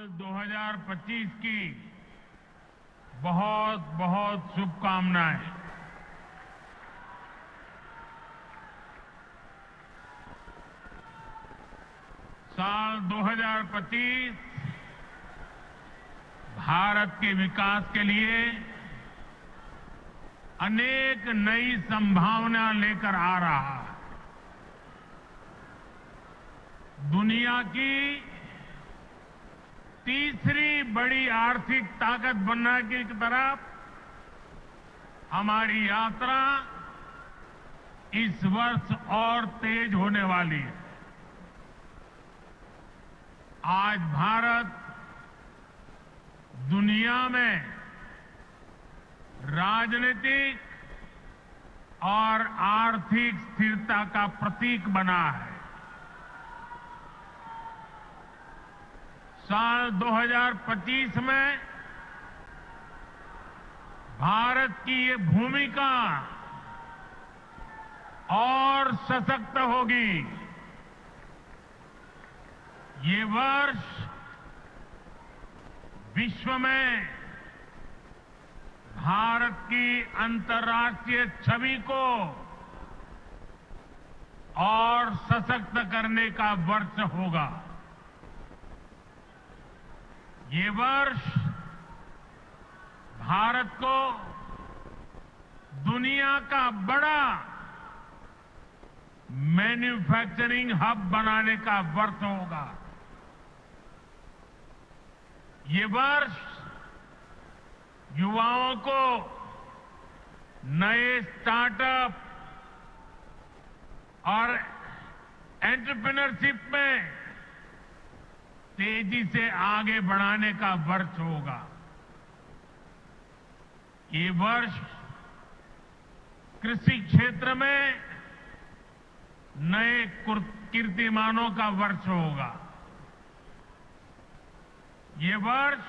साल 2025 की बहुत बहुत शुभकामनाएं। साल 2025 भारत के विकास के लिए अनेक नई संभावना लेकर आ रहा है। दुनिया की तीसरी बड़ी आर्थिक ताकत बनने की तरफ हमारी यात्रा इस वर्ष और तेज होने वाली है। आज भारत दुनिया में राजनीतिक और आर्थिक स्थिरता का प्रतीक बना है। साल 2025 में भारत की ये भूमिका और सशक्त होगी। ये वर्ष विश्व में भारत की अंतर्राष्ट्रीय छवि को और सशक्त करने का वर्ष होगा। ये वर्ष भारत को दुनिया का बड़ा मैन्युफैक्चरिंग हब बनाने का वर्ष होगा। ये वर्ष युवाओं को नए स्टार्टअप और एंटरप्रेन्योरशिप में तेजी से आगे बढ़ाने का वर्ष होगा। ये वर्ष कृषि क्षेत्र में नए कीर्तिमानों का वर्ष होगा। ये वर्ष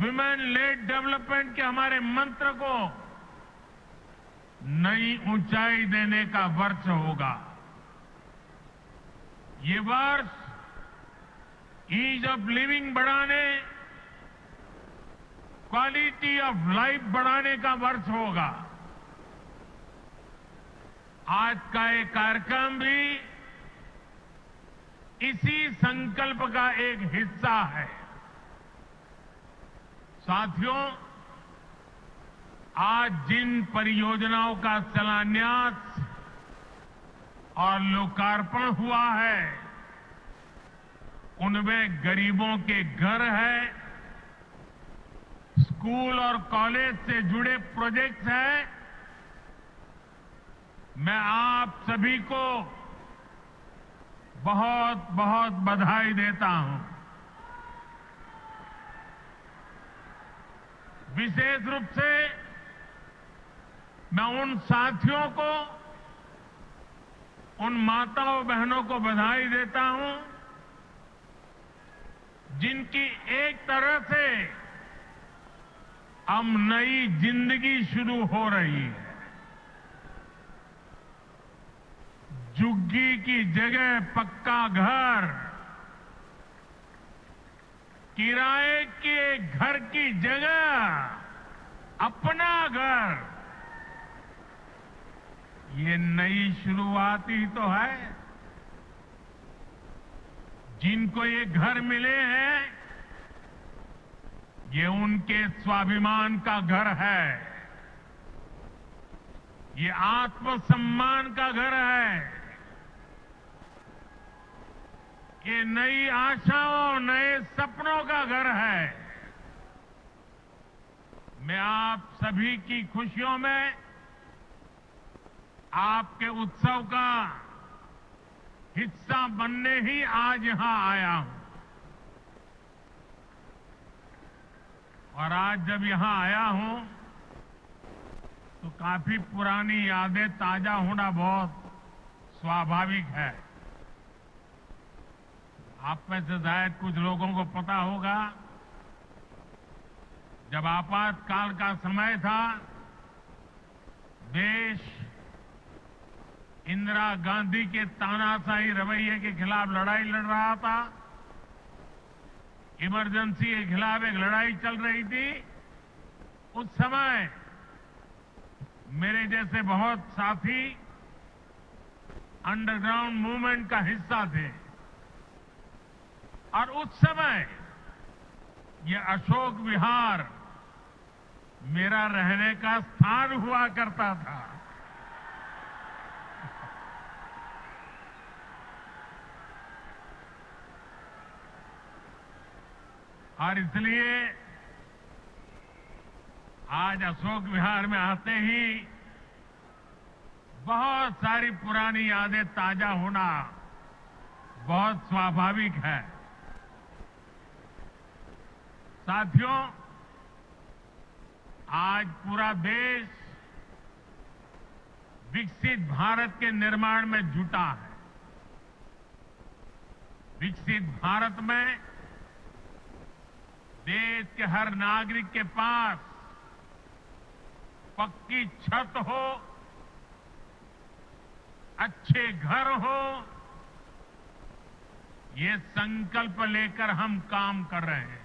विमेन लेड डेवलपमेंट के हमारे मंत्र को नई ऊंचाई देने का वर्ष होगा। ये वर्ष ईज ऑफ लिविंग बढ़ाने, क्वालिटी ऑफ लाइफ बढ़ाने का वर्ष होगा। आज का ये कार्यक्रम भी इसी संकल्प का एक हिस्सा है। साथियों, आज जिन परियोजनाओं का शिलान्यास और लोकार्पण हुआ है, उनमें गरीबों के घर हैं, स्कूल और कॉलेज से जुड़े प्रोजेक्ट्स हैं। मैं आप सभी को बहुत बहुत बधाई देता हूं। विशेष रूप से मैं उन साथियों को, उन माताओं बहनों को बधाई देता हूं जिनकी एक तरह से अब नई जिंदगी शुरू हो रही है। झुग्गी की जगह पक्का घर, किराए के घर की जगह अपना घर, ये नई शुरुआत ही तो है। जिनको ये घर मिले हैं, ये उनके स्वाभिमान का घर है, ये आत्मसम्मान का घर है, ये नई आशाओं, नए सपनों का घर है। मैं आप सभी की खुशियों में, आपके उत्सव का हिस्सा बनने ही आज यहां आया हूं। और आज जब यहां आया हूं तो काफी पुरानी यादें ताजा होना बहुत स्वाभाविक है। आप में से शायद कुछ लोगों को पता होगा, जब आपातकाल का समय था, देश इंदिरा गांधी के तानाशाही रवैये के खिलाफ लड़ाई लड़ रहा था। इमरजेंसी के खिलाफ एक लड़ाई चल रही थी, उस समय मेरे जैसे बहुत साथी अंडरग्राउंड मूवमेंट का हिस्सा थे और उस समय ये अशोक विहार मेरा रहने का स्थान हुआ करता था। और इसलिए आज अशोक विहार में आते ही बहुत सारी पुरानी यादें ताजा होना बहुत स्वाभाविक है। साथियों, आज पूरा देश विकसित भारत के निर्माण में जुटा है। विकसित भारत में देश के हर नागरिक के पास पक्की छत हो, अच्छे घर हो, ये संकल्प लेकर हम काम कर रहे हैं।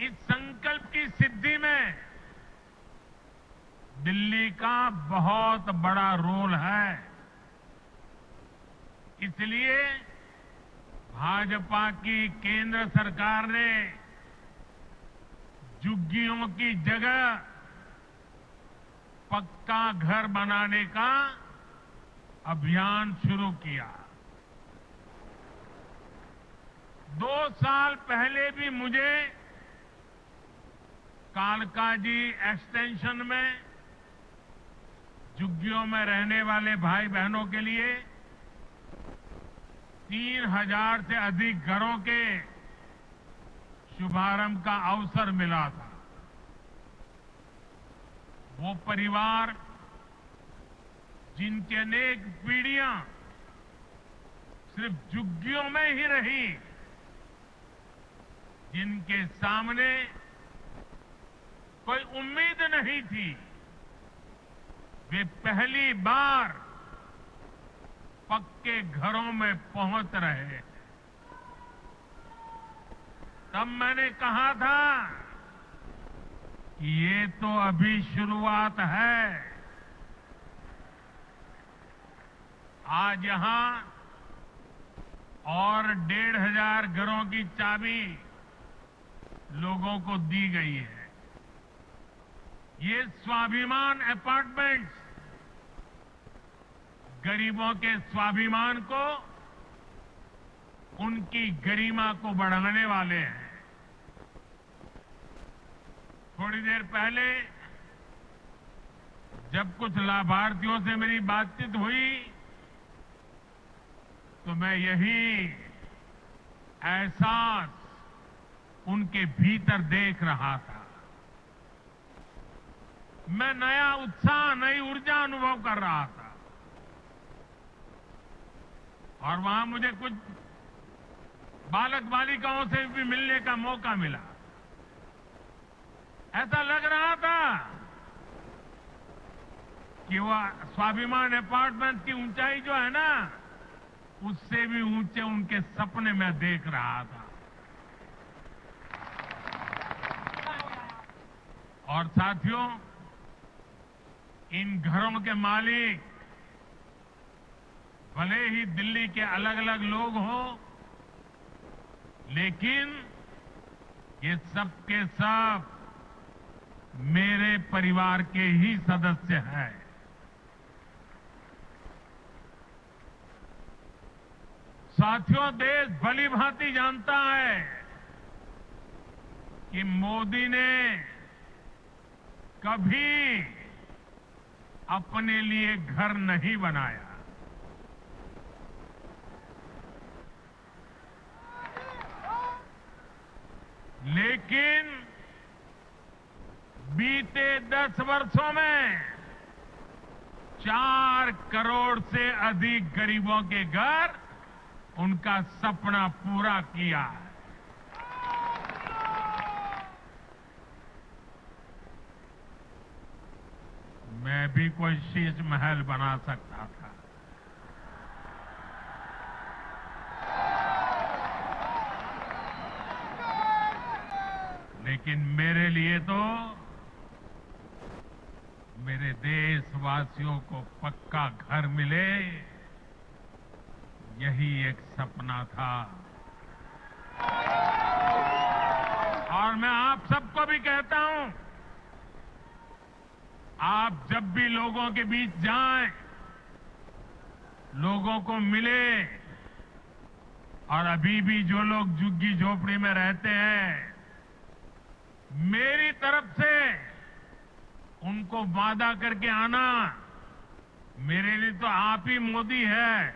इस संकल्प की सिद्धि में दिल्ली का बहुत बड़ा रोल है। इसलिए भाजपा की केंद्र सरकार ने झुग्गियों की जगह पक्का घर बनाने का अभियान शुरू किया। 2 साल पहले भी मुझे कालकाजी एक्सटेंशन में झुग्गियों में रहने वाले भाई बहनों के लिए 3000 से अधिक घरों के शुभारंभ का अवसर मिला था। वो परिवार जिनकी अनेक पीढ़ियां सिर्फ झुग्गियों में ही रही, जिनके सामने कोई उम्मीद नहीं थी, वे पहली बार पक्के घरों में पहुंच रहे हैं। तब मैंने कहा था कि ये तो अभी शुरुआत है। आज यहां और 1500 घरों की चाबी लोगों को दी गई है। ये स्वाभिमान अपार्टमेंट्स गरीबों के स्वाभिमान को, उनकी गरिमा को बढ़ाने वाले हैं। थोड़ी देर पहले जब कुछ लाभार्थियों से मेरी बातचीत हुई तो मैं यही एहसास उनके भीतर देख रहा था। मैं नया उत्साह, नई ऊर्जा अनुभव कर रहा था। और वहां मुझे कुछ बालक बालिकाओं से भी मिलने का मौका मिला। ऐसा लग रहा था कि वह स्वाभिमान अपार्टमेंट की ऊंचाई जो है ना, उससे भी ऊंचे उनके सपने मैं देख रहा था। और साथियों, इन घरों के मालिक भले ही दिल्ली के अलग अलग लोग हों, लेकिन ये सब के सब मेरे परिवार के ही सदस्य हैं। साथियों, देश भली भांति जानता है कि मोदी ने कभी अपने लिए घर नहीं बनाया। लेकिन बीते 10 वर्षों में 4 करोड़ से अधिक गरीबों के घर, उनका सपना पूरा किया है। मैं भी कोई शीश महल बना सकता था, लेकिन मेरे लिए तो मेरे देशवासियों को पक्का घर मिले, यही एक सपना था। और मैं आप सबको भी कहता हूं, आप जब भी लोगों के बीच जाएं, लोगों को मिले, और अभी भी जो लोग झुग्गी झोपड़ी में रहते हैं, मेरी तरफ से उनको वादा करके आना, मेरे लिए तो आप ही मोदी है।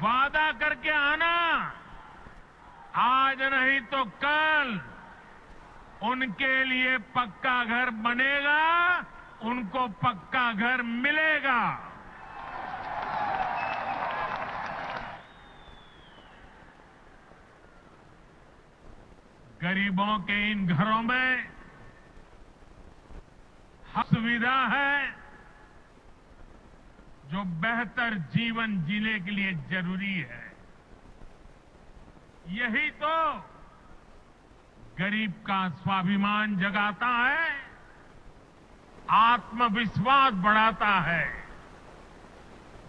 वादा करके आना, आज नहीं तो कल उनके लिए पक्का घर बनेगा, उनको पक्का घर मिलेगा। गरीबों के इन घरों में हर सुविधा है जो बेहतर जीवन जीने के लिए जरूरी है। यही तो गरीब का स्वाभिमान जगाता है, आत्मविश्वास बढ़ाता है,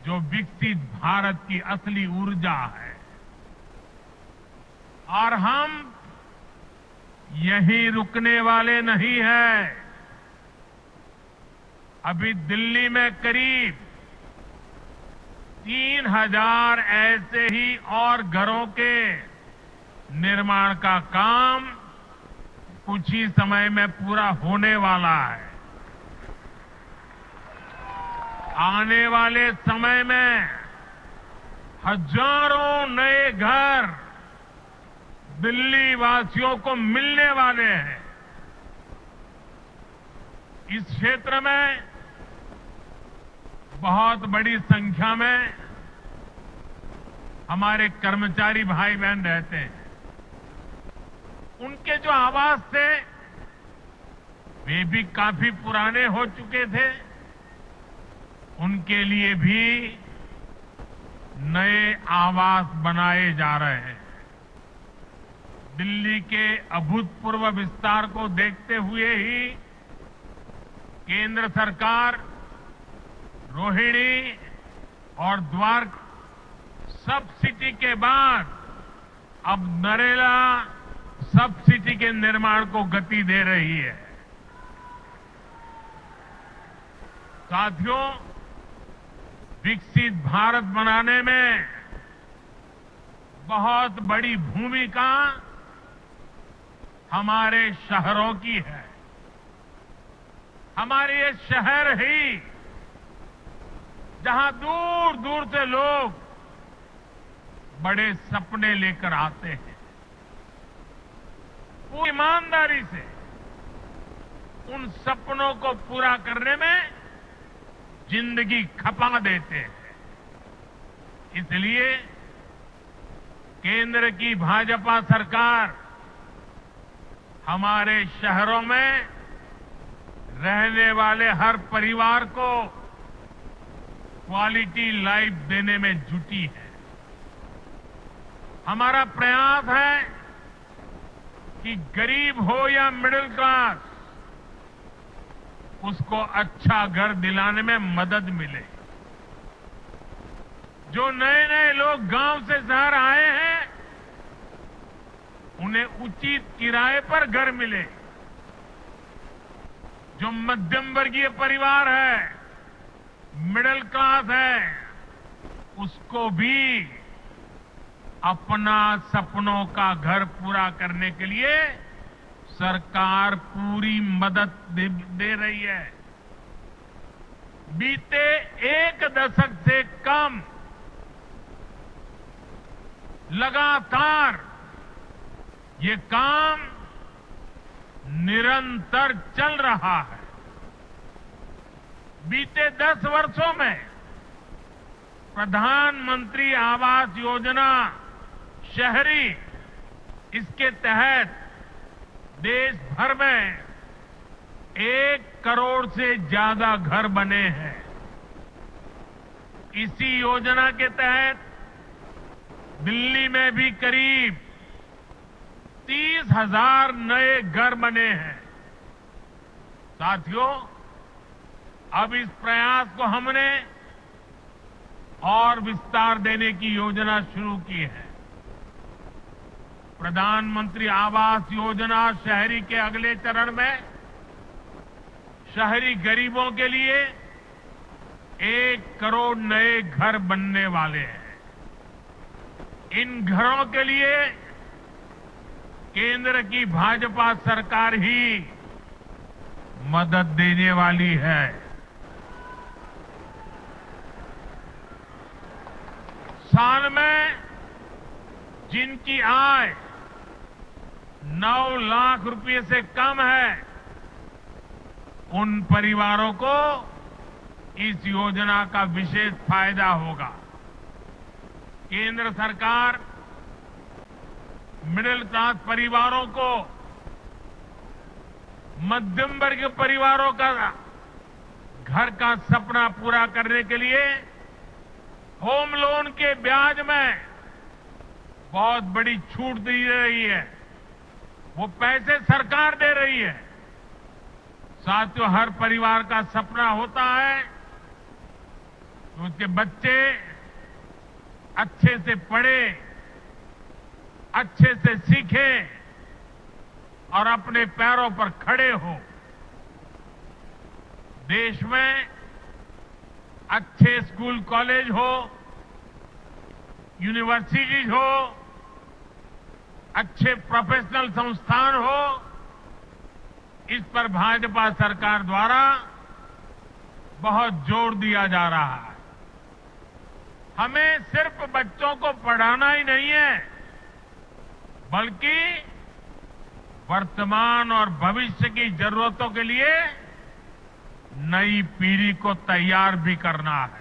जो विकसित भारत की असली ऊर्जा है। और हम यहीं रुकने वाले नहीं हैं। अभी दिल्ली में करीब 3000 ऐसे ही और घरों के निर्माण का काम कुछ ही समय में पूरा होने वाला है। आने वाले समय में हजारों नए घर दिल्ली वासियों को मिलने वाले हैं। इस क्षेत्र में बहुत बड़ी संख्या में हमारे कर्मचारी भाई बहन रहते हैं। उनके जो आवास थे वे भी काफी पुराने हो चुके थे। उनके लिए भी नए आवास बनाए जा रहे हैं। दिल्ली के अभूतपूर्व विस्तार को देखते हुए ही केंद्र सरकार रोहिणी और द्वारका सब सिटी के बाद अब नरेला सब सिटी के निर्माण को गति दे रही है। साथियों, विकसित भारत बनाने में बहुत बड़ी भूमिका हमारे शहरों की है। हमारे ये शहर ही जहां दूर दूर से लोग बड़े सपने लेकर आते हैं, पूरी ईमानदारी से उन सपनों को पूरा करने में जिंदगी खपा देते हैं। इसलिए केंद्र की भाजपा सरकार हमारे शहरों में रहने वाले हर परिवार को क्वालिटी लाइफ देने में जुटी है। हमारा प्रयास है कि गरीब हो या मिडिल क्लास, उसको अच्छा घर दिलाने में मदद मिले। जो नए नए लोग गांव से शहर आए हैं, उन्हें उचित किराए पर घर मिले। जो मध्यम वर्गीय परिवार है, मिडिल क्लास है, उसको भी अपना सपनों का घर पूरा करने के लिए सरकार पूरी मदद दे रही है। बीते एक दशक से कम लगातार ये काम निरंतर चल रहा है। बीते 10 वर्षों में प्रधानमंत्री आवास योजना शहरी, इसके तहत देश भर में 1 करोड़ से ज्यादा घर बने हैं। इसी योजना के तहत दिल्ली में भी करीब 30,000 नए घर बने हैं। साथियों, अब इस प्रयास को हमने और विस्तार देने की योजना शुरू की है। प्रधानमंत्री आवास योजना शहरी के अगले चरण में शहरी गरीबों के लिए 1 करोड़ नए घर बनने वाले हैं। इन घरों के लिए केंद्र की भाजपा सरकार ही मदद देने वाली है। साल में जिनकी आय 9 लाख रुपए से कम है, उन परिवारों को इस योजना का विशेष फायदा होगा। केंद्र सरकार मिडिल क्लास परिवारों को, मध्यम वर्ग परिवारों का घर का सपना पूरा करने के लिए होम लोन के ब्याज में बहुत बड़ी छूट दी रही है। वो पैसे सरकार दे रही है। साथियों, हर परिवार का सपना होता है कि उसके बच्चे अच्छे से पढ़े, अच्छे से सीखे और अपने पैरों पर खड़े हो। देश में अच्छे स्कूल कॉलेज हो, यूनिवर्सिटीज हो, अच्छे प्रोफेशनल संस्थान हो, इस पर भाजपा सरकार द्वारा बहुत जोर दिया जा रहा है। हमें सिर्फ बच्चों को पढ़ाना ही नहीं है, बल्कि वर्तमान और भविष्य की जरूरतों के लिए नई पीढ़ी को तैयार भी करना है।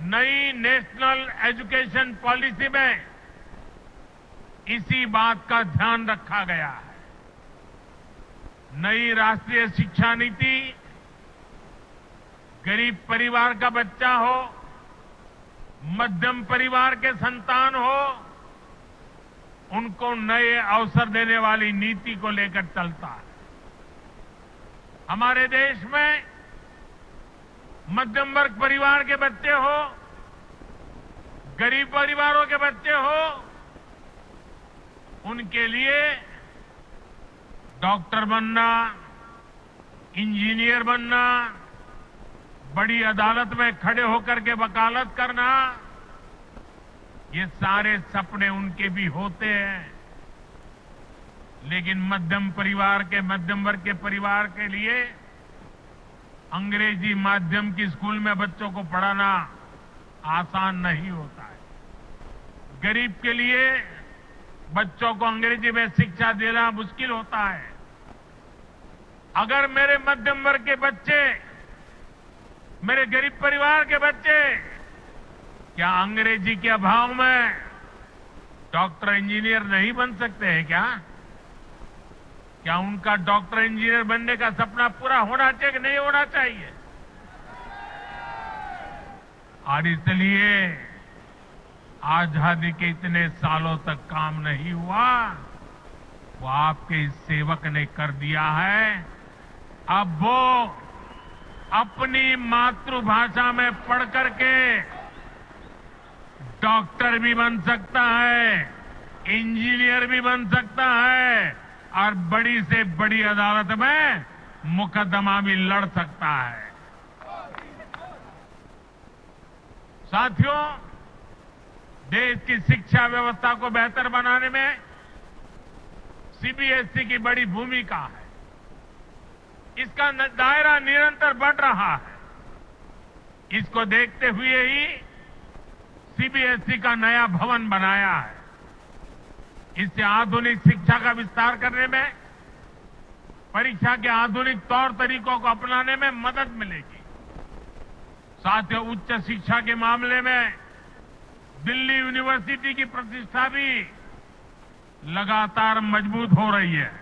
नई नेशनल एजुकेशन पॉलिसी में इसी बात का ध्यान रखा गया है। नई राष्ट्रीय शिक्षा नीति गरीब परिवार का बच्चा हो, मध्यम परिवार के संतान हो, उनको नए अवसर देने वाली नीति को लेकर चलता है। हमारे देश में मध्यम वर्ग परिवार के बच्चे हो, गरीब परिवारों के बच्चे हो, उनके लिए डॉक्टर बनना, इंजीनियर बनना, बड़ी अदालत में खड़े होकर के वकालत करना, ये सारे सपने उनके भी होते हैं। लेकिन मध्यम वर्ग के परिवार के लिए अंग्रेजी माध्यम की स्कूल में बच्चों को पढ़ाना आसान नहीं होता है। गरीब के लिए बच्चों को अंग्रेजी में शिक्षा देना मुश्किल होता है। अगर मेरे मध्यम वर्ग के बच्चे, मेरे गरीब परिवार के बच्चे क्या अंग्रेजी के अभाव में डॉक्टर इंजीनियर नहीं बन सकते हैं क्या उनका डॉक्टर इंजीनियर बनने का सपना पूरा होना चाहिए कि नहीं होना चाहिए? और इसलिए आजादी के इतने सालों तक काम नहीं हुआ, वो आपके इस सेवक ने कर दिया है। अब वो अपनी मातृभाषा में पढ़ करके डॉक्टर भी बन सकता है, इंजीनियर भी बन सकता है और बड़ी से बड़ी अदालत में मुकदमा भी लड़ सकता है। साथियों, देश की शिक्षा व्यवस्था को बेहतर बनाने में सीबीएसई की बड़ी भूमिका है। इसका दायरा निरंतर बढ़ रहा है। इसको देखते हुए ही सीबीएसई का नया भवन बनाया है। इससे आधुनिक शिक्षा का विस्तार करने में, परीक्षा के आधुनिक तौर तरीकों को अपनाने में मदद मिलेगी। साथ ही उच्च शिक्षा के मामले में दिल्ली यूनिवर्सिटी की प्रतिष्ठा भी लगातार मजबूत हो रही है।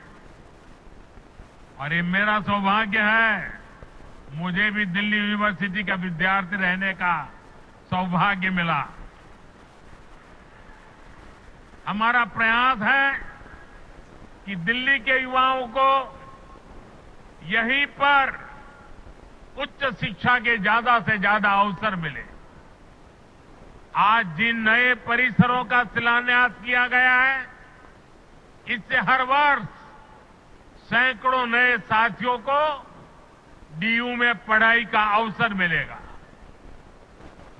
और ये मेरा सौभाग्य है, मुझे भी दिल्ली यूनिवर्सिटी का विद्यार्थी रहने का सौभाग्य मिला। हमारा प्रयास है कि दिल्ली के युवाओं को यहीं पर उच्च शिक्षा के ज्यादा से ज्यादा अवसर मिले। आज जिन नए परिसरों का शिलान्यास किया गया है, इससे हर वर्ष सैकड़ों नए साथियों को डीयू में पढ़ाई का अवसर मिलेगा।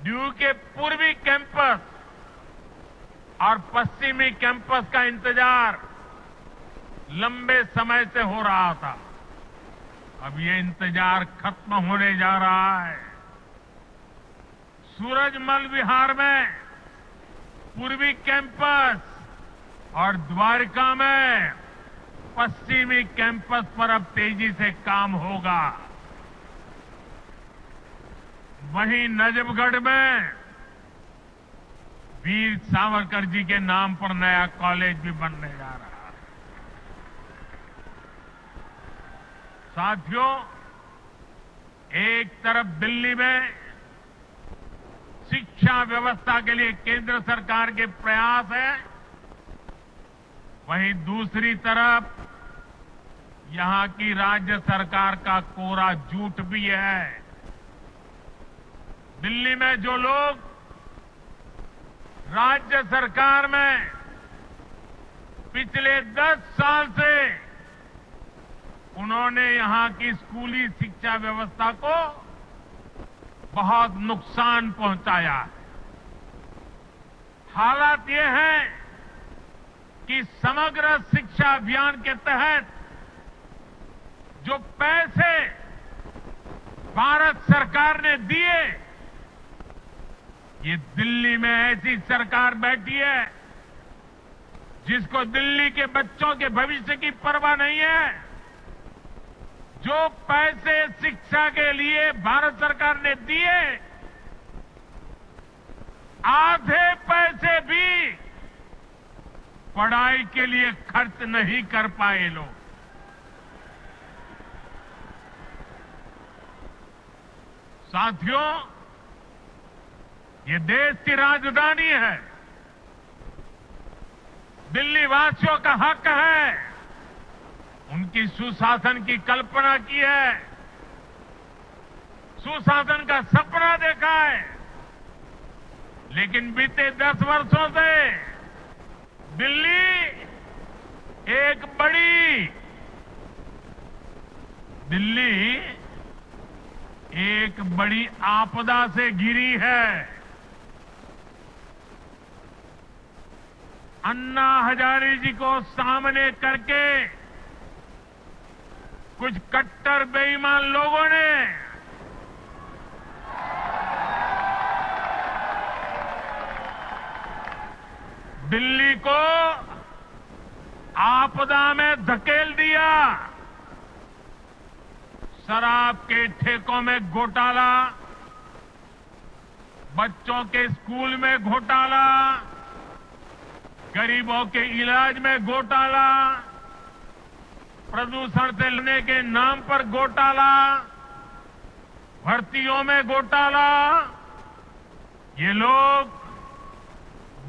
डीयू के पूर्वी कैंपस और पश्चिमी कैंपस का इंतजार लंबे समय से हो रहा था। अब ये इंतजार खत्म होने जा रहा है। सूरजमल विहार में पूर्वी कैंपस और द्वारका में पश्चिमी कैंपस पर अब तेजी से काम होगा। वहीं नजफगढ़ में वीर सावरकर जी के नाम पर नया कॉलेज भी बनने जा रहा है। साथियों, एक तरफ दिल्ली में शिक्षा व्यवस्था के लिए केंद्र सरकार के प्रयास है, वहीं दूसरी तरफ यहां की राज्य सरकार का कोरा झूठ भी है। दिल्ली में जो लोग राज्य सरकार में पिछले 10 साल से उन्होंने यहां की स्कूली शिक्षा व्यवस्था को बहुत नुकसान पहुंचाया। हालात ये है कि समग्र शिक्षा अभियान के तहत जो पैसे भारत सरकार ने दिए, ये दिल्ली में ऐसी सरकार बैठी है जिसको दिल्ली के बच्चों के भविष्य की परवाह नहीं है। जो पैसे शिक्षा के लिए भारत सरकार ने दिए, आधे पैसे भी पढ़ाई के लिए खर्च नहीं कर पाए लोग। साथियों, ये देश की राजधानी है। दिल्ली वासियों का हक है, उनकी सुशासन की कल्पना की है, सुशासन का सपना देखा है। लेकिन बीते 10 वर्षों से दिल्ली एक बड़ी आपदा से घिरी है। अन्ना हजारे जी को सामने करके कुछ कट्टर बेईमान लोगों ने दिल्ली को आपदा में धकेल दिया। शराब के ठेकों में घोटाला, बच्चों के स्कूल में घोटाला, गरीबों के इलाज में घोटाला, प्रदूषण से लड़ने के नाम पर घोटाला, भर्तियों में घोटाला। ये लोग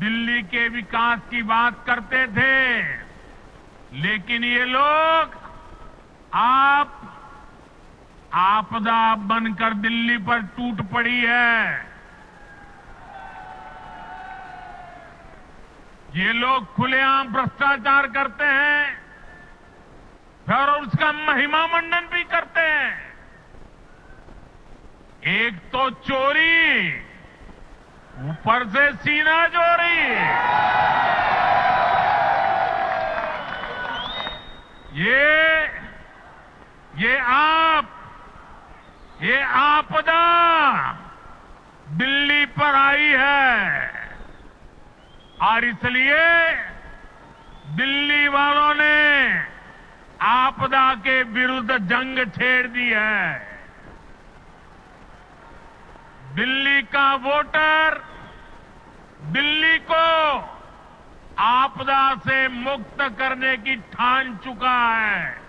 दिल्ली के विकास की बात करते थे, लेकिन ये लोग आपदा बनकर दिल्ली पर टूट पड़ी है। ये लोग खुलेआम भ्रष्टाचार करते हैं और उसका महिमा मंडन भी करते हैं। एक तो चोरी, ऊपर से सीना चोरी। ये आपदा दिल्ली पर आई है और इसलिए दिल्ली वालों ने आपदा के विरुद्ध जंग छेड़ दी है। दिल्ली का वोटर दिल्ली को आपदा से मुक्त करने की ठान चुका है।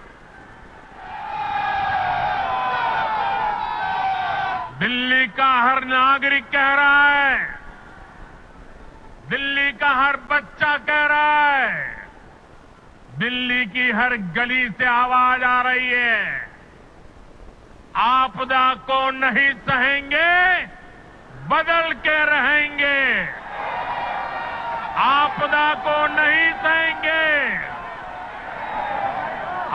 दिल्ली का हर नागरिक कह रहा है दिल्ली का हर बच्चा कह रहा है, दिल्ली की हर गली से आवाज आ रही है, आपदा को नहीं सहेंगे, बदल के रहेंगे। आपदा को नहीं सहेंगे,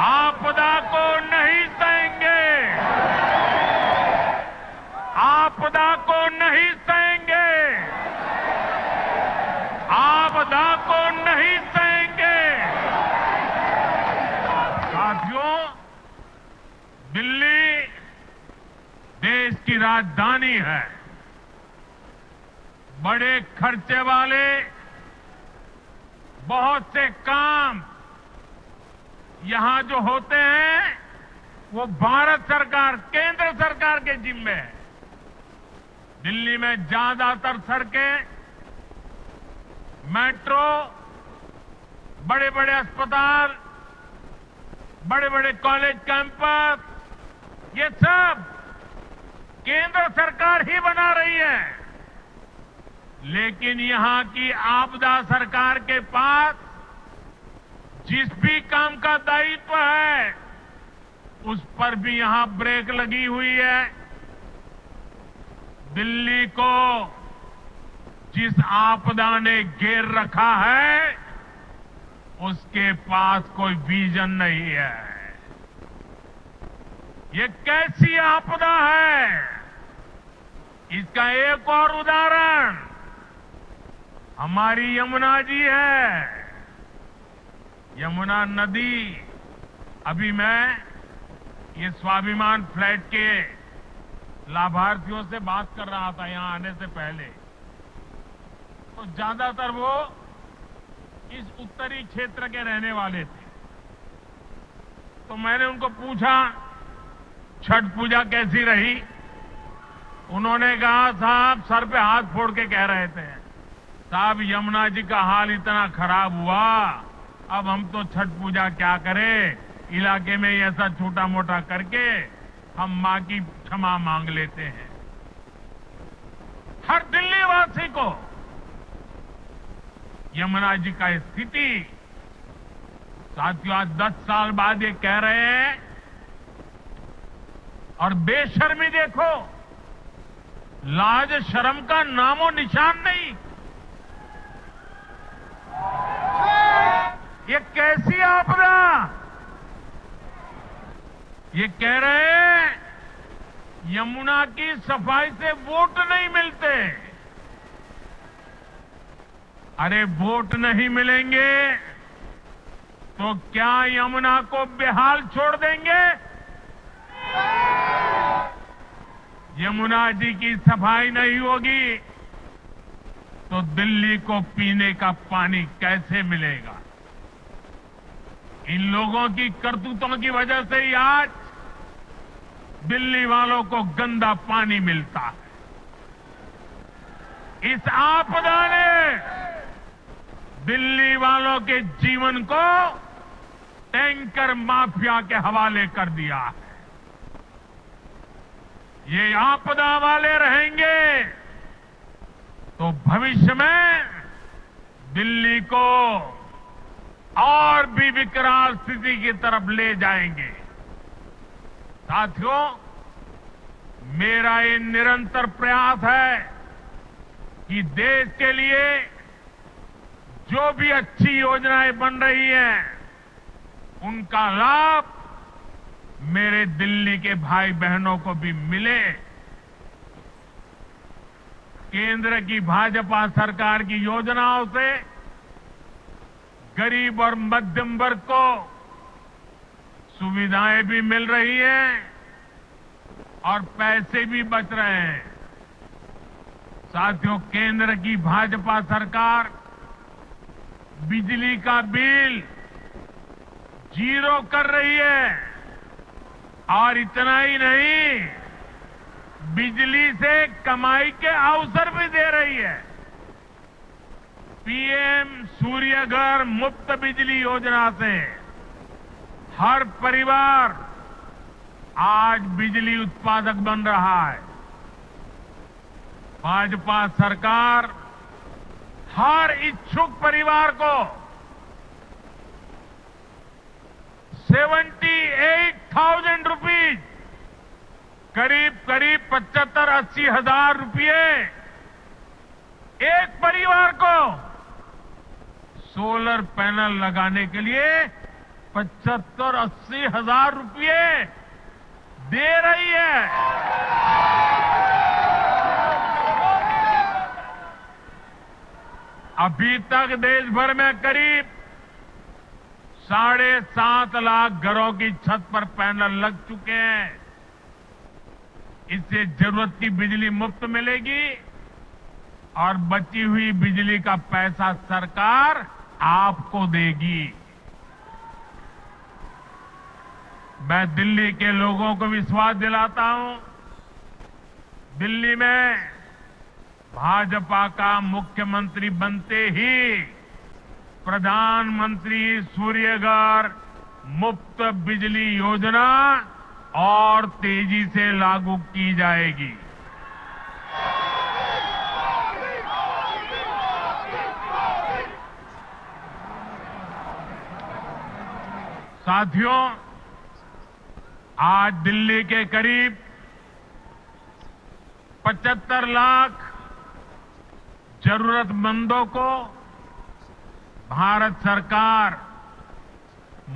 आपदा को नहीं सहेंगे, आपदा को नहीं सहेंगे, आपदा को नहीं सहेंगे। साथियों, दिल्ली देश की राजधानी है। बड़े खर्चे वाले बहुत से काम यहां जो होते हैं वो भारत सरकार, केंद्र सरकार के जिम्मे है। दिल्ली में ज्यादातर सड़कें, मेट्रो, बड़े बड़े अस्पताल, बड़े बड़े कॉलेज कैंपस, ये सब केंद्र सरकार ही बना रही है। लेकिन यहां की आपदा सरकार के पास जिस भी काम का दायित्व है उस पर भी यहां ब्रेक लगी हुई है। दिल्ली को जिस आपदा ने घेर रखा है उसके पास कोई विजन नहीं है। ये कैसी आपदा है, इसका एक और उदाहरण हमारी यमुना जी है। यमुना नदी, अभी मैं ये स्वाभिमान फ्लैट के लाभार्थियों से बात कर रहा था यहां आने से पहले, तो ज्यादातर वो इस उत्तरी क्षेत्र के रहने वाले थे। तो मैंने उनको पूछा छठ पूजा कैसी रही। उन्होंने कहा साहब, सर पे हाथ फोड़ के कह रहे थे, साहब यमुना जी का हाल इतना खराब हुआ, अब हम तो छठ पूजा क्या करें, इलाके में ऐसा छोटा मोटा करके हम मां की क्षमा मांग लेते हैं। हर दिल्ली वासी को यमुना जी का स्थिति, साथियों आज 10 साल बाद ये कह रहे हैं, और बेशर्मी देखो, लाज शर्म का नामो निशान नहीं। ये कैसी आपदा, ये कह रहे हैं यमुना की सफाई से वोट नहीं मिलते। अरे वोट नहीं मिलेंगे तो क्या यमुना को बेहाल छोड़ देंगे? यमुना जी की सफाई नहीं होगी तो दिल्ली को पीने का पानी कैसे मिलेगा? इन लोगों की करतूतों की वजह से ही आज दिल्ली वालों को गंदा पानी मिलता है। इस आपदा ने दिल्ली वालों के जीवन को टैंकर माफिया के हवाले कर दिया है। ये आपदा वाले रहेंगे तो भविष्य में दिल्ली को और भी विकराल स्थिति की तरफ ले जाएंगे। साथियों, मेरा ये निरंतर प्रयास है कि देश के लिए जो भी अच्छी योजनाएं बन रही हैं उनका लाभ मेरे दिल्ली के भाई बहनों को भी मिले। केंद्र की भाजपा सरकार की योजनाओं से गरीब और मध्यम वर्ग को सुविधाएं भी मिल रही हैं और पैसे भी बच रहे हैं। साथियों, केंद्र की भाजपा सरकार बिजली का बिल 0 कर रही है, और इतना ही नहीं, बिजली से कमाई के अवसर भी दे रही है। पीएम सूर्य घर मुफ्त बिजली योजना से हर परिवार आज बिजली उत्पादक बन रहा है। भाजपा सरकार हर इच्छुक परिवार को 78,000 रुपीज, करीब करीब 75-80 हजार रुपये एक परिवार को सोलर पैनल लगाने के लिए 75-80 हजार रुपये दे रही है। अभी तक देश भर में करीब 7.5 लाख घरों की छत पर पैनल लग चुके हैं। इससे जरूरत की बिजली मुफ्त मिलेगी और बची हुई बिजली का पैसा सरकार आपको देगी। मैं दिल्ली के लोगों को विश्वास दिलाता हूं, दिल्ली में भाजपा का मुख्यमंत्री बनते ही प्रधानमंत्री सूर्यघर मुफ्त बिजली योजना और तेजी से लागू की जाएगी। साथियों, आज दिल्ली के करीब 75 लाख जरूरतमंदों को भारत सरकार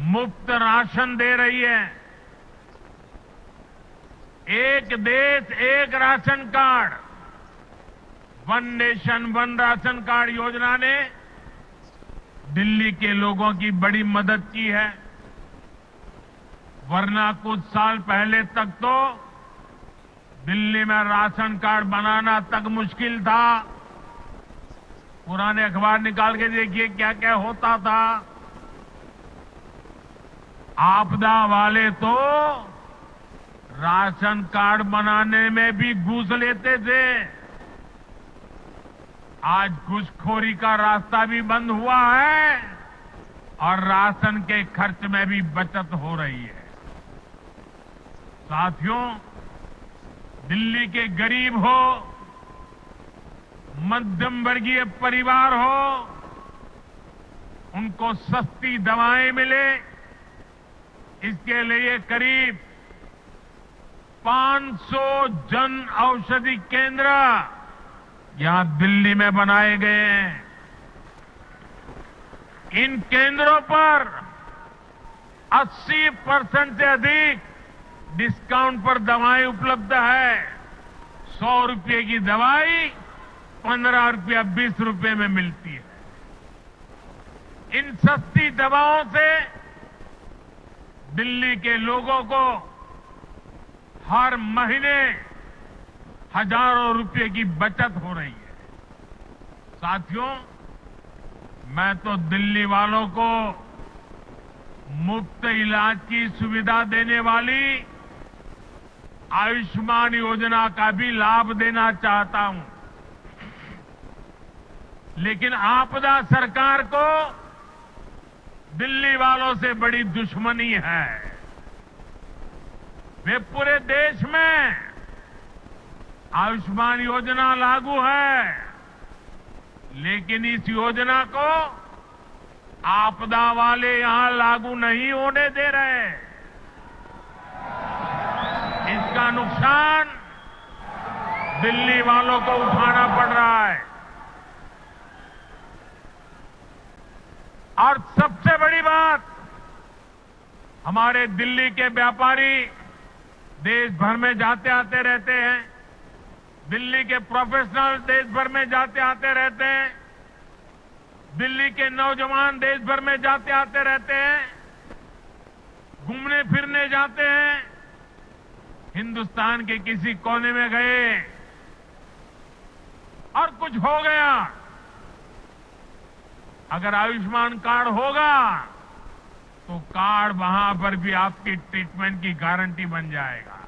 मुफ्त राशन दे रही है। एक देश एक ration card, one nation one ration card योजना ने दिल्ली के लोगों की बड़ी मदद की है। वरना कुछ साल पहले तक तो दिल्ली में राशन कार्ड बनाना तक मुश्किल था। पुराने अखबार निकाल के देखिए क्या क्या होता था। आपदा वाले तो राशन कार्ड बनाने में भी घूस लेते थे। आज घूसखोरी का रास्ता भी बंद हुआ है और राशन के खर्च में भी बचत हो रही है। साथियों, दिल्ली के गरीब हो, मध्यम वर्गीय परिवार हो, उनको सस्ती दवाएं मिले, इसके लिए करीब 500 जन औषधि केंद्र यहां दिल्ली में बनाए गए हैं। इन केंद्रों पर 80% से अधिक डिस्काउंट पर दवाएं उपलब्ध है। 100 रुपये की दवाई 15 रुपया 20 रुपये में मिलती है। इन सस्ती दवाओं से दिल्ली के लोगों को हर महीने हजारों रुपये की बचत हो रही है। साथियों, मैं तो दिल्ली वालों को मुफ्त इलाज की सुविधा देने वाली आयुष्मान योजना का भी लाभ देना चाहता हूं, लेकिन आपदा सरकार को दिल्ली वालों से बड़ी दुश्मनी है। वे पूरे देश में आयुष्मान योजना लागू है, लेकिन इस योजना को आपदा वाले यहां लागू नहीं होने दे रहे। इसका नुकसान दिल्ली वालों को उठाना पड़ रहा है। और सबसे बड़ी बात, हमारे दिल्ली के व्यापारी देश भर में जाते आते रहते हैं, दिल्ली के प्रोफेशनल देश भर में जाते आते रहते हैं, दिल्ली के नौजवान देश भर में जाते आते रहते हैं, घूमने फिरने जाते हैं। हिंदुस्तान के किसी कोने में गए और कुछ हो गया, अगर आयुष्मान कार्ड होगा तो कार्ड वहां पर भी आपकी ट्रीटमेंट की गारंटी बन जाएगा।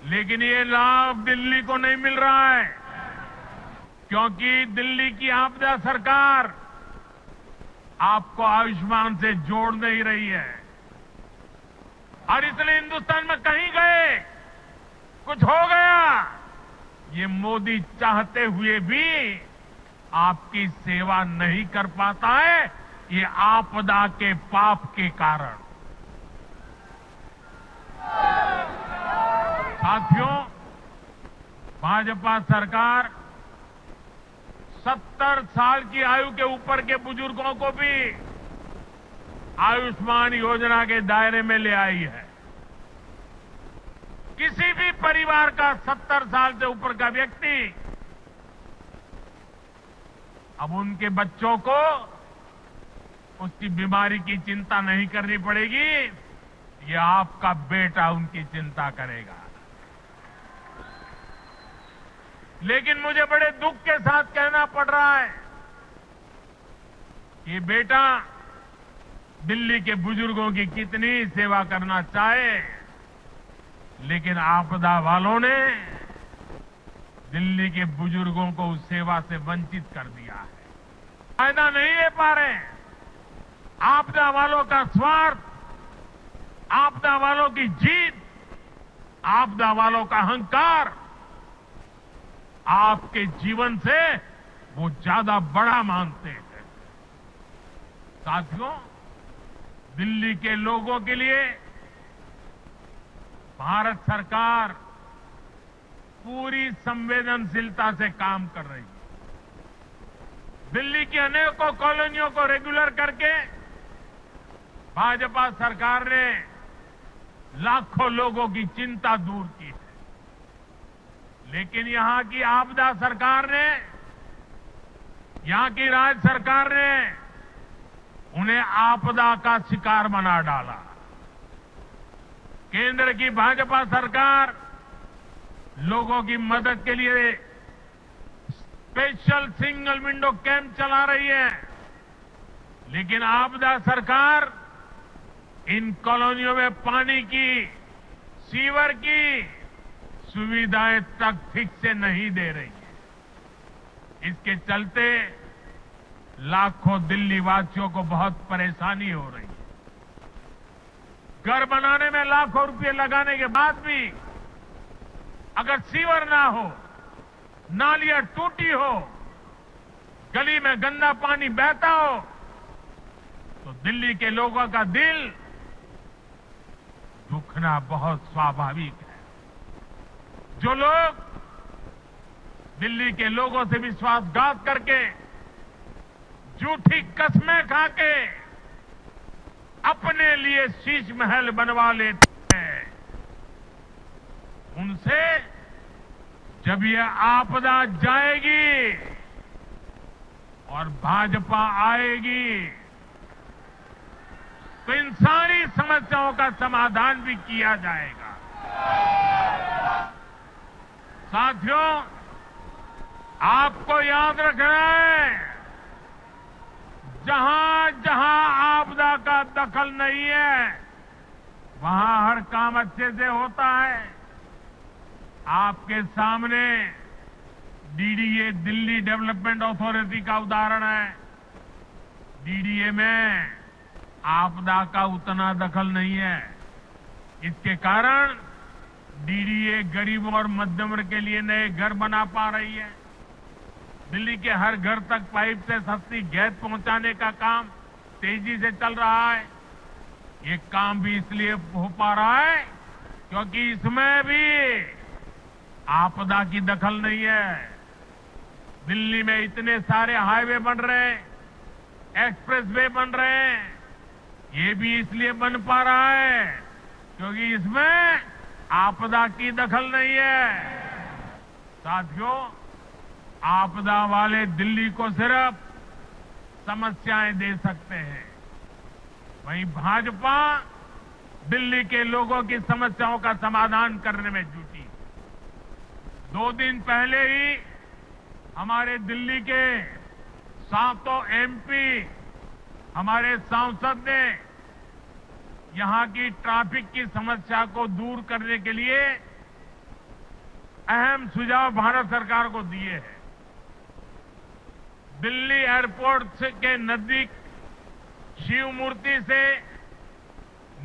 लेकिन ये लाभ दिल्ली को नहीं मिल रहा है, क्योंकि दिल्ली की आपदा सरकार आपको आयुष्मान से जोड़ नहीं रही है। और इसलिए हिंदुस्तान में कहीं गए, कुछ हो गया, ये मोदी चाहते हुए भी आपकी सेवा नहीं कर पाता है, ये आपदा के पाप के कारण। साथियों, भाजपा सरकार 70 साल की आयु के ऊपर के बुजुर्गों को भी आयुष्मान योजना के दायरे में ले आई है। किसी भी परिवार का 70 साल से ऊपर का व्यक्ति अब उनके बच्चों को उसकी बीमारी की चिंता नहीं करनी पड़ेगी, ये आपका बेटा उनकी चिंता करेगा। लेकिन मुझे बड़े दुख के साथ कहना पड़ रहा है कि बेटा दिल्ली के बुजुर्गों की कितनी सेवा करना चाहे, लेकिन आपदा वालों ने दिल्ली के बुजुर्गों को उस सेवा से वंचित कर दिया है। फायदा नहीं ले पा रहे। आपदा वालों का स्वार्थ, आपदा वालों की जीत, आपदा वालों का अहंकार आपके जीवन से वो ज्यादा बड़ा मानते हैं। साथियों, दिल्ली के लोगों के लिए भारत सरकार पूरी संवेदनशीलता से काम कर रही है। दिल्ली की अनेकों कॉलोनियों को रेगुलर करके भाजपा सरकार ने लाखों लोगों की चिंता दूर की है। लेकिन यहां की आपदा सरकार ने, यहां की राज्य सरकार ने उन्हें आपदा का शिकार बना डाला। केंद्र की भाजपा सरकार लोगों की मदद के लिए स्पेशल सिंगल विंडो कैंप चला रही है, लेकिन आपदा सरकार इन कॉलोनियों में पानी की, सीवर की सुविधाएं तक ठीक से नहीं दे रही है। इसके चलते लाखों दिल्ली वासियों को बहुत परेशानी हो रही है। घर बनाने में लाखों रुपए लगाने के बाद भी अगर सीवर ना हो, नालियां टूटी हो, गली में गंदा पानी बहता हो, तो दिल्ली के लोगों का दिल दुखना बहुत स्वाभाविक है। जो लोग दिल्ली के लोगों से विश्वासघात करके, झूठी कस्में खाके अपने लिए शीश महल बनवा लेते हैं, उनसे जब यह आपदा जाएगी और भाजपा आएगी तो इन सारी समस्याओं का समाधान भी किया जाएगा। साथियों, आपको याद रखना है, जहां जहां आपदा का दखल नहीं है, वहां हर काम अच्छे से होता है। आपके सामने डीडीए, दिल्ली डेवलपमेंट अथॉरिटी का उदाहरण है। डीडीए में आपदा का उतना दखल नहीं है। इसके कारण डीडीए गरीब और मध्यम वर्ग के लिए नए घर बना पा रही है। दिल्ली के हर घर तक पाइप से सस्ती गैस पहुंचाने का काम तेजी से चल रहा है। ये काम भी इसलिए हो पा रहा है क्योंकि इसमें भी आपदा की दखल नहीं है। दिल्ली में इतने सारे हाईवे बन रहे हैं, एक्सप्रेस वे बन रहे हैं, ये भी इसलिए बन पा रहा है क्योंकि इसमें आपदा की दखल नहीं है। साथियों, आपदा वाले दिल्ली को सिर्फ समस्याएं दे सकते हैं, वहीं भाजपा दिल्ली के लोगों की समस्याओं का समाधान करने में जुटी। 2 दिन पहले ही हमारे दिल्ली के 7 एमपी, हमारे सांसद ने यहां की ट्रैफिक की समस्या को दूर करने के लिए अहम सुझाव भारत सरकार को दिए हैं। दिल्ली एयरपोर्ट के नजदीक शिव मूर्ति से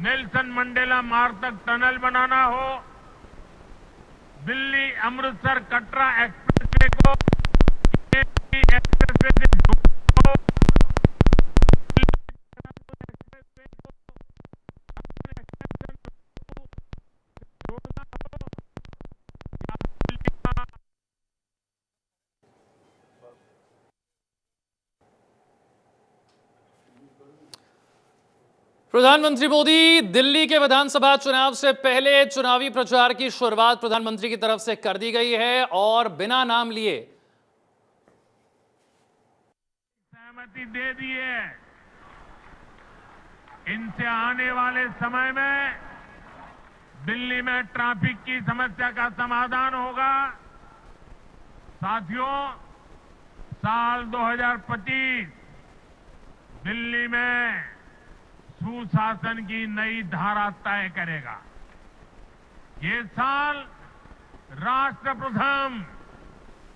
नेल्सन मंडेला मार्ग तक टनल बनाना हो, दिल्ली अमृतसर कटरा एक्सप्रेसवे को एक्सप्रेस प्रधानमंत्री मोदी दिल्ली के विधानसभा चुनाव से पहले चुनावी प्रचार की शुरुआत प्रधानमंत्री की तरफ से कर दी गई है और बिना नाम लिए सहमति दे दी है। इनसे आने वाले समय में दिल्ली में ट्रैफिक की समस्या का समाधान होगा। साथियों, साल 2025 दिल्ली में सुशासन की नई धारा तय करेगा। ये साल राष्ट्र प्रथम,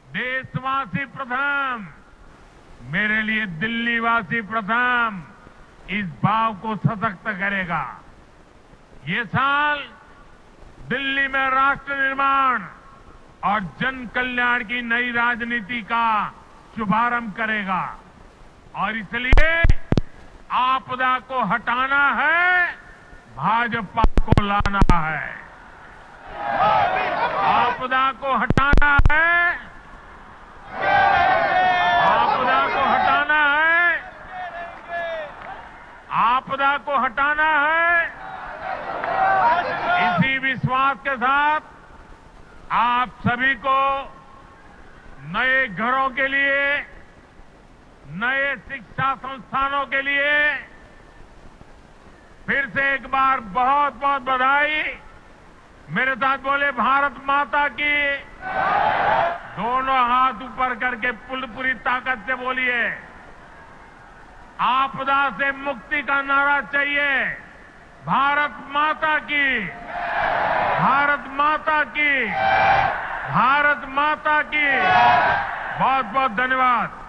देशवासी प्रथम, मेरे लिए दिल्लीवासी प्रथम, इस भाव को सशक्त करेगा। ये साल दिल्ली में राष्ट्र निर्माण और जन कल्याण की नई राजनीति का शुभारंभ करेगा। और इसलिए आपदा को हटाना है, भाजपा को लाना है। आपदा को हटाना है, आपदा को हटाना है, आपदा को हटाना है। इसी विश्वास के साथ आप सभी को नए घरों के लिए, नए शिक्षा संस्थानों के लिए फिर से एक बार बहुत बहुत बधाई। मेरे साथ बोले भारत माता की। दोनों हाथ ऊपर करके पूरी ताकत से बोलिए। आपदा से मुक्ति का नारा चाहिए। भारत माता की, भारत माता की, भारत माता की। बहुत बहुत धन्यवाद।